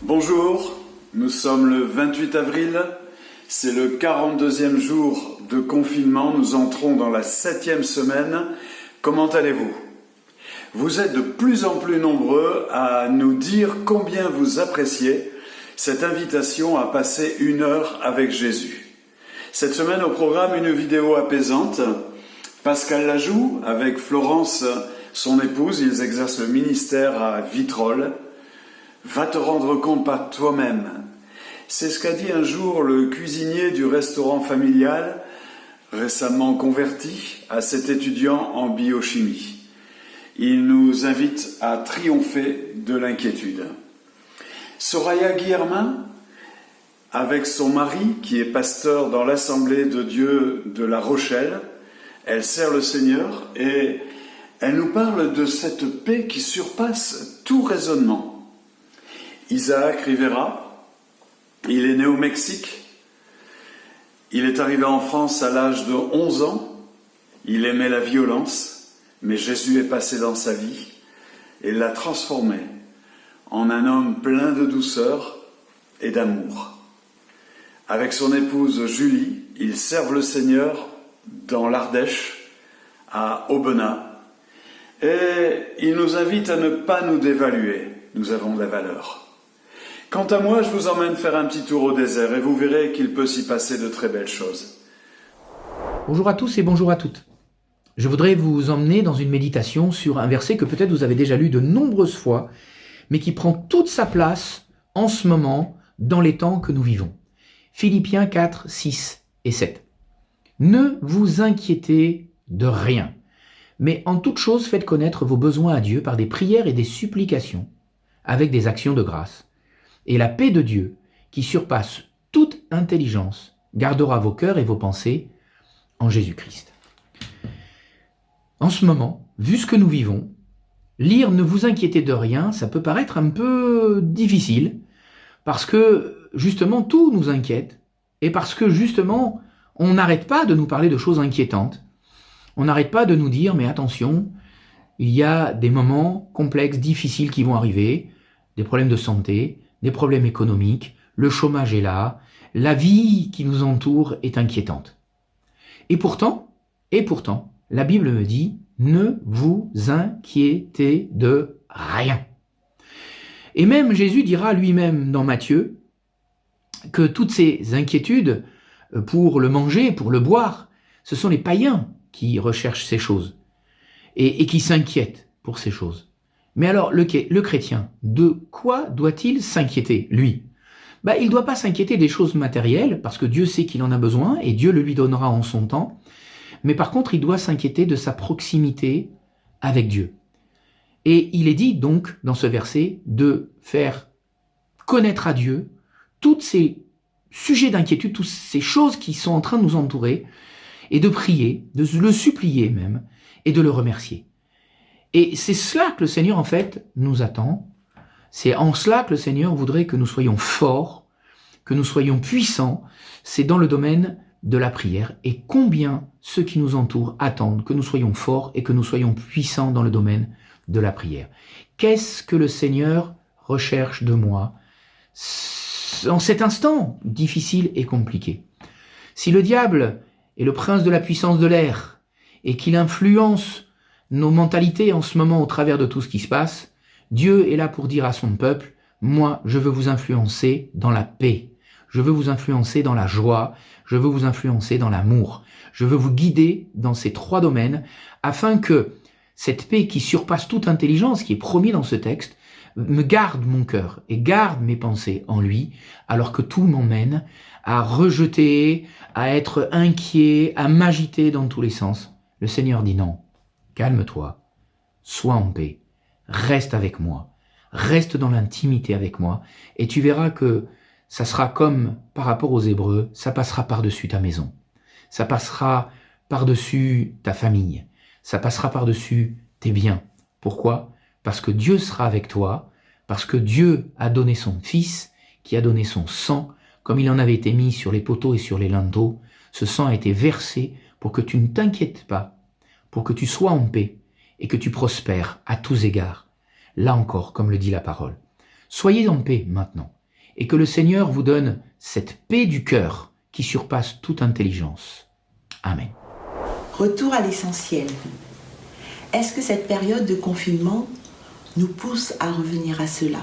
Bonjour, nous sommes le 28 avril, c'est le 42e jour de confinement, nous entrons dans la 7e semaine. Comment allez-vous? Vous êtes de plus en plus nombreux à nous dire combien vous appréciez cette invitation à passer 1 heure avec Jésus. Cette semaine au programme, une vidéo apaisante. Pascal Lajoux, avec Florence, son épouse, ils exercent le ministère à Vitrolles. Va te rendre compte par toi-même. C'est ce qu'a dit un jour le cuisinier du restaurant familial, récemment converti, à cet étudiant en biochimie. Il nous invite à triompher de l'inquiétude. Soraya Guillermin, avec son mari, qui est pasteur dans l'Assemblée de Dieu de La Rochelle, elle sert le Seigneur et elle nous parle de cette paix qui surpasse tout raisonnement. Isaac Rivera, il est né au Mexique, il est arrivé en France à l'âge de 11 ans, il aimait la violence, mais Jésus est passé dans sa vie et l'a transformé en un homme plein de douceur et d'amour. Avec son épouse Julie, ils servent le Seigneur dans l'Ardèche, à Aubenas, et ils nous invitent à ne pas nous dévaluer, nous avons de la valeur. Quant à moi, je vous emmène faire un petit tour au désert et vous verrez qu'il peut s'y passer de très belles choses. Bonjour à tous et bonjour à toutes. Je voudrais vous emmener dans une méditation sur un verset que peut-être vous avez déjà lu de nombreuses fois, mais qui prend toute sa place en ce moment dans les temps que nous vivons. Philippiens 4, 6 et 7. Ne vous inquiétez de rien, mais en toute chose faites connaître vos besoins à Dieu par des prières et des supplications, avec des actions de grâce. Et la paix de Dieu, qui surpasse toute intelligence, gardera vos cœurs et vos pensées en Jésus-Christ. En ce moment, vu ce que nous vivons, lire « Ne vous inquiétez de rien », ça peut paraître un peu difficile, parce que justement tout nous inquiète, et parce que justement on n'arrête pas de nous parler de choses inquiétantes. On n'arrête pas de nous dire « mais attention, il y a des moments complexes, difficiles qui vont arriver, des problèmes de santé, des problèmes économiques, le chômage est là, la vie qui nous entoure est inquiétante. » Et pourtant, la Bible me dit « ne vous inquiétez de rien ». Et même Jésus dira lui-même dans Matthieu que toutes ces inquiétudes pour le manger, pour le boire, ce sont les païens qui recherchent ces choses et qui s'inquiètent pour ces choses. Mais alors, le chrétien, de quoi doit-il s'inquiéter, lui? Il ne doit pas s'inquiéter des choses matérielles, parce que Dieu sait qu'il en a besoin, et Dieu le lui donnera en son temps. Mais par contre, il doit s'inquiéter de sa proximité avec Dieu. Et il est dit donc, dans ce verset, de faire connaître à Dieu tous ces sujets d'inquiétude, toutes ces choses qui sont en train de nous entourer, et de prier, de le supplier même, et de le remercier. Et c'est cela que le Seigneur, en fait, nous attend. C'est en cela que le Seigneur voudrait que nous soyons forts, que nous soyons puissants. C'est dans le domaine de la prière. Et combien ceux qui nous entourent attendent que nous soyons forts et que nous soyons puissants dans le domaine de la prière. Qu'est-ce que le Seigneur recherche de moi en cet instant difficile et compliqué? Si le diable est le prince de la puissance de l'air et qu'il influence nos mentalités en ce moment au travers de tout ce qui se passe, Dieu est là pour dire à son peuple, moi je veux vous influencer dans la paix, je veux vous influencer dans la joie, je veux vous influencer dans l'amour, je veux vous guider dans ces 3 domaines afin que cette paix qui surpasse toute intelligence, qui est promis dans ce texte, me garde mon cœur et garde mes pensées en lui, alors que tout m'emmène à rejeter, à être inquiet, à m'agiter dans tous les sens. Le Seigneur dit non. Calme-toi, sois en paix, reste avec moi, reste dans l'intimité avec moi, et tu verras que ça sera comme par rapport aux Hébreux, ça passera par-dessus ta maison, ça passera par-dessus ta famille, ça passera par-dessus tes biens. Pourquoi? Parce que Dieu sera avec toi, parce que Dieu a donné son Fils, qui a donné son sang, comme il en avait été mis sur les poteaux et sur les linteaux, ce sang a été versé pour que tu ne t'inquiètes pas, pour que tu sois en paix et que tu prospères à tous égards. Là encore, comme le dit la parole. Soyez en paix maintenant. et que le Seigneur vous donne cette paix du cœur qui surpasse toute intelligence. Amen. Retour à l'essentiel. Est-ce que cette période de confinement nous pousse à revenir à cela?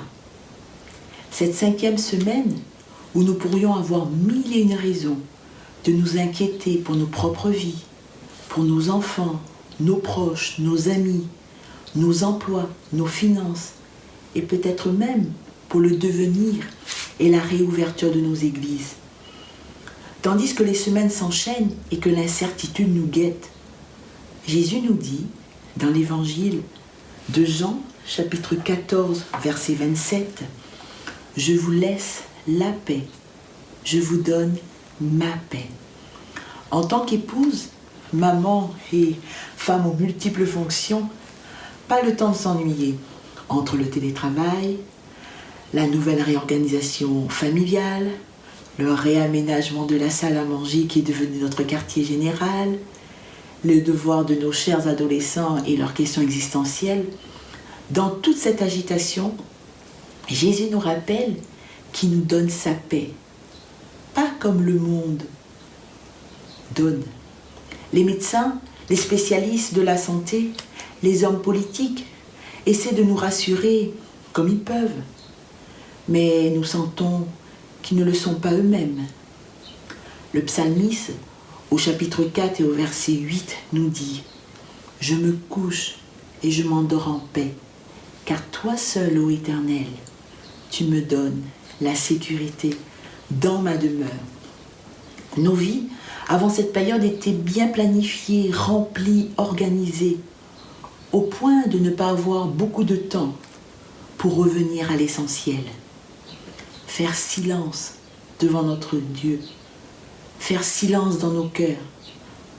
Cette 5e semaine où nous pourrions avoir 1001 raisons de nous inquiéter pour nos propres vies, pour nos enfants, nos proches, nos amis, nos emplois, nos finances, et peut-être même pour le devenir et la réouverture de nos églises. Tandis que les semaines s'enchaînent et que l'incertitude nous guette, Jésus nous dit, dans l'évangile de Jean, chapitre 14, verset 27, « Je vous laisse la paix, je vous donne ma paix. » En tant qu'épouse, maman et femme aux multiples fonctions, pas le temps de s'ennuyer entre le télétravail, la nouvelle réorganisation familiale, le réaménagement de la salle à manger qui est devenue notre quartier général, les devoirs de nos chers adolescents et leurs questions existentielles. Dans toute cette agitation, Jésus nous rappelle qu'il nous donne sa paix, pas comme le monde donne. Les médecins, les spécialistes de la santé, les hommes politiques essaient de nous rassurer comme ils peuvent, mais nous sentons qu'ils ne le sont pas eux-mêmes. Le psalmiste, au chapitre 4 et au verset 8, nous dit « Je me couche et je m'endors en paix, car toi seul, ô Éternel, tu me donnes la sécurité dans ma demeure. » Nos vies, avant cette période, étaient bien planifiées, remplies, organisées, au point de ne pas avoir beaucoup de temps pour revenir à l'essentiel. Faire silence devant notre Dieu, faire silence dans nos cœurs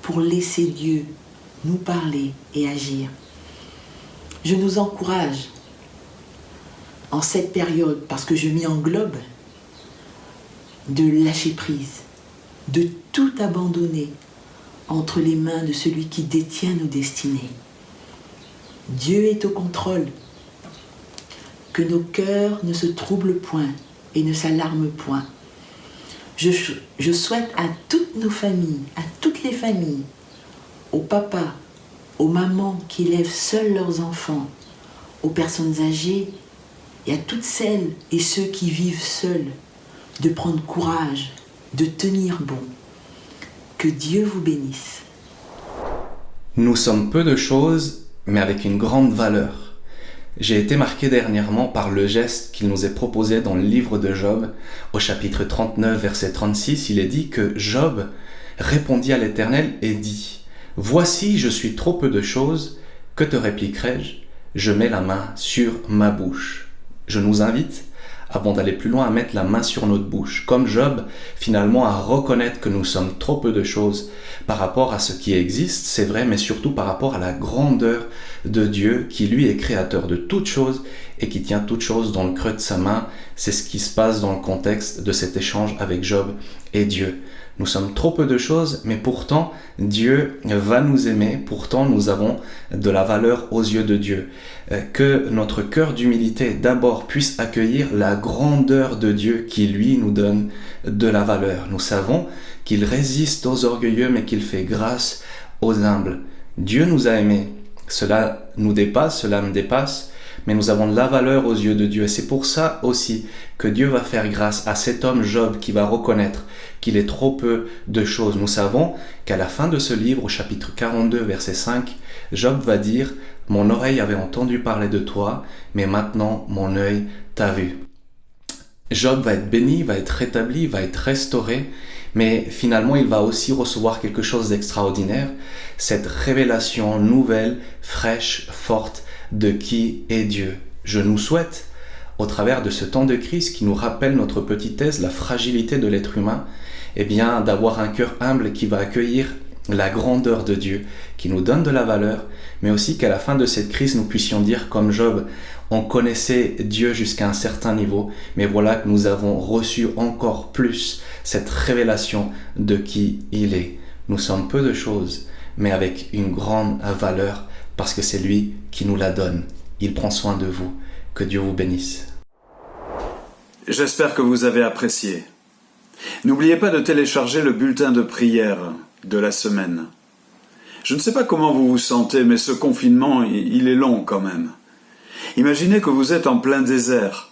pour laisser Dieu nous parler et agir. Je nous encourage en cette période, parce que je m'y englobe, de lâcher prise, de tout abandonner entre les mains de celui qui détient nos destinées. Dieu est au contrôle. Que nos cœurs ne se troublent point et ne s'alarment point. Je souhaite à toutes nos familles, à toutes les familles, aux papas, aux mamans qui élèvent seuls leurs enfants, aux personnes âgées et à toutes celles et ceux qui vivent seuls, de prendre courage, de tenir bon. Que Dieu vous bénisse. Nous sommes peu de choses, mais avec une grande valeur. J'ai été marqué dernièrement par le geste qu'il nous est proposé dans le livre de Job. Au chapitre 39, verset 36, il est dit que Job répondit à l'Éternel et dit « Voici, je suis trop peu de choses, que te répliquerai-je? Je mets la main sur ma bouche. » Je nous invite, avant d'aller plus loin, à mettre la main sur notre bouche, comme Job, finalement, à reconnaître que nous sommes trop peu de choses par rapport à ce qui existe, c'est vrai, mais surtout par rapport à la grandeur de Dieu, qui lui est créateur de toutes choses et qui tient toutes choses dans le creux de sa main. C'est ce qui se passe dans le contexte de cet échange avec Job et Dieu. Nous sommes trop peu de choses, mais pourtant, Dieu va nous aimer, pourtant nous avons de la valeur aux yeux de Dieu. Que notre cœur d'humilité d'abord puisse accueillir la grandeur de Dieu qui lui nous donne de la valeur. Nous savons qu'il résiste aux orgueilleux, mais qu'il fait grâce aux humbles. Dieu nous a aimés, cela nous dépasse, cela me dépasse, mais nous avons de la valeur aux yeux de Dieu. Et c'est pour ça aussi que Dieu va faire grâce à cet homme Job qui va reconnaître qu'il est trop peu de choses. Nous savons qu'à la fin de ce livre, au chapitre 42, verset 5, Job va dire « Mon oreille avait entendu parler de toi, mais maintenant mon œil t'a vu. » Job va être béni, va être rétabli, va être restauré, mais finalement il va aussi recevoir quelque chose d'extraordinaire, cette révélation nouvelle, fraîche, forte de qui est Dieu. Je nous souhaite, au travers de ce temps de crise qui nous rappelle notre petitesse, la fragilité de l'être humain, eh bien d'avoir un cœur humble qui va accueillir la grandeur de Dieu, qui nous donne de la valeur, mais aussi qu'à la fin de cette crise nous puissions dire comme Job, on connaissait Dieu jusqu'à un certain niveau, mais voilà que nous avons reçu encore plus cette révélation de qui il est. Nous sommes peu de choses, mais avec une grande valeur, parce que c'est lui qui nous la donne. Il prend soin de vous. Que Dieu vous bénisse. J'espère que vous avez apprécié. N'oubliez pas de télécharger le bulletin de prière de la semaine. Je ne sais pas comment vous vous sentez, mais ce confinement, il est long quand même. Imaginez que vous êtes en plein désert.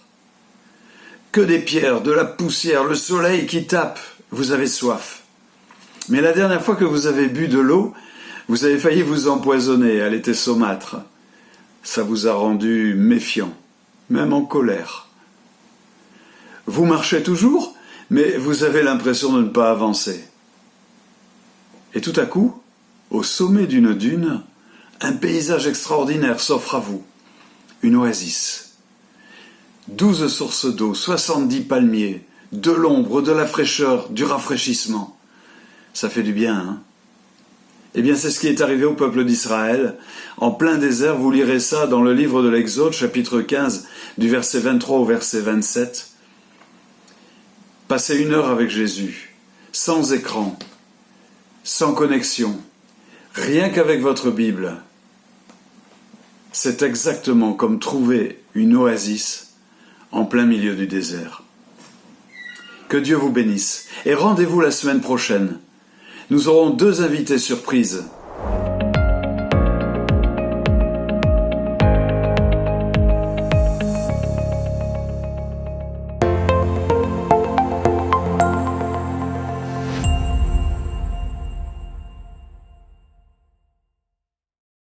Que des pierres, de la poussière, le soleil qui tape, vous avez soif. Mais la dernière fois que vous avez bu de l'eau, vous avez failli vous empoisonner, elle était saumâtre. Ça vous a rendu méfiant, même en colère. Vous marchez toujours, mais vous avez l'impression de ne pas avancer. Et tout à coup, au sommet d'une dune, un paysage extraordinaire s'offre à vous. Une oasis. 12 sources d'eau, 70 palmiers, de l'ombre, de la fraîcheur, du rafraîchissement. Ça fait du bien, hein? Eh bien, c'est ce qui est arrivé au peuple d'Israël. En plein désert, vous lirez ça dans le livre de l'Exode, chapitre 15, du verset 23 au verset 27. Passez 1 heure avec Jésus, sans écran, sans connexion, rien qu'avec votre Bible. C'est exactement comme trouver une oasis en plein milieu du désert. Que Dieu vous bénisse et rendez-vous la semaine prochaine. Nous aurons 2 invités surprises.